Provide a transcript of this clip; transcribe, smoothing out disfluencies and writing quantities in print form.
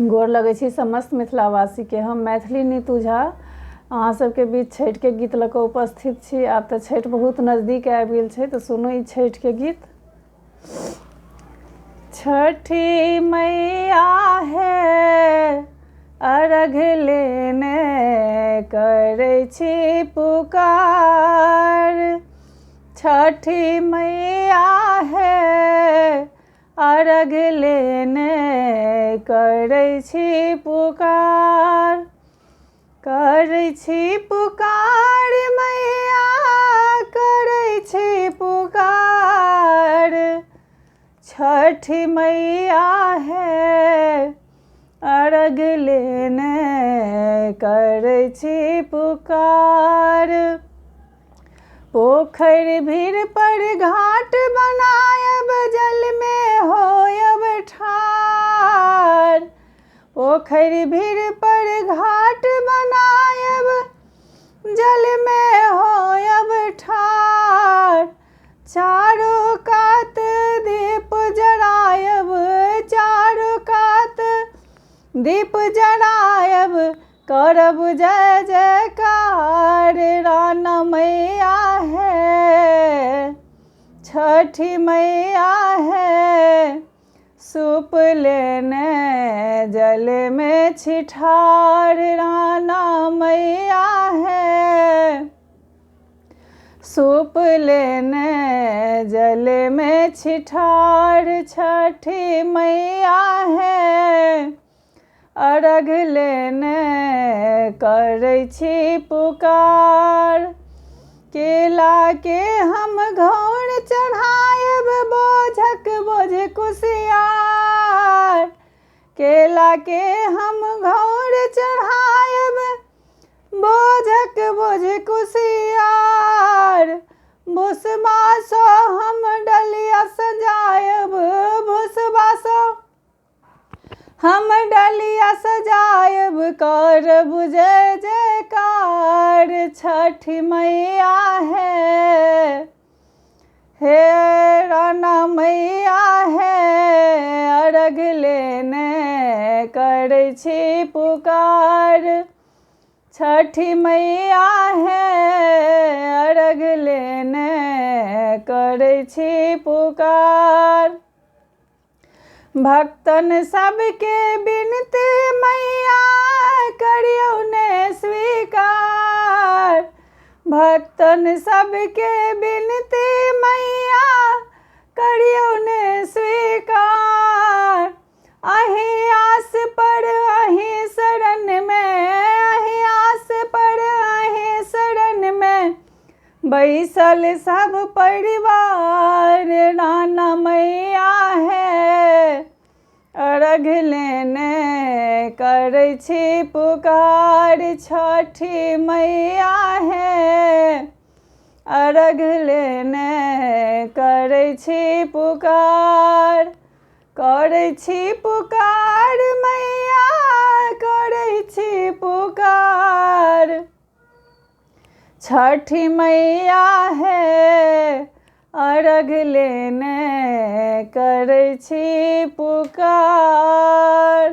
गोर लगै छी समस्त मिथिलावासी के। हम मैथिली नीतू झा अहाँ सबके बीच छठि के गीत लऽ कऽ उपस्थित छी। आब तऽ छठि बहुत नजदीक आबि गेल छै, तऽ सुनू ई छठि के गीत। छठी मैया है अर्घ लेने करै छी पुकार। छठी मैया है अर्घ लेने करै छी पुकार। करै छी पुकार मैया करै छी पुकार। छठी मैया है अर्घ लेने करै छी पुकार। पोखरि भीड़ पर घाट बनायब जल में होयब ठाढ़। पोखरि भीड़ पर घाट बनायब जल में होयब ठाढ़। चारू कात दीप जरायब, चारू कात दीप जरायब, करब जय जयकार। राना मैया है छठी मैया है सूप लेने जल में छिठार। राना मैया है सूप लेने जल में छिठार। छठी मैया है अर्घ लेने करै छी पुकार। केला के हम घौर चढ़ायब बोझक बोझ कुसियार। केला के हम घौर चढ़ायब बोझक बोझ कुसियार। भुसबा सँ हम डलिया सजायब, भुसबा सँ हम डलिया सजायब, करब जय जयकार। छठी मैया है राना मैया है अर्घ लेने करै छी पुकार। छठी मैया है अर्घ लेने करै छी पुकार। भक्तन सबके बिनती मैया करियौ ने स्वीकार। भक्तन सबके बिनती मैया करियौ ने स्वीकार। अहीं आस पर अहीं शरण में, अहीं आस पर अहीं शरण में बैसल सब परिवार। राना मैया है अर्घ लेने करै छी पुकार। छठी मैया है अर्घ लेने करै छी पुकार। करै छी पुकार मैया करै छी पुकार। छठी मैया है अर्घ लेने करै छी पुकार।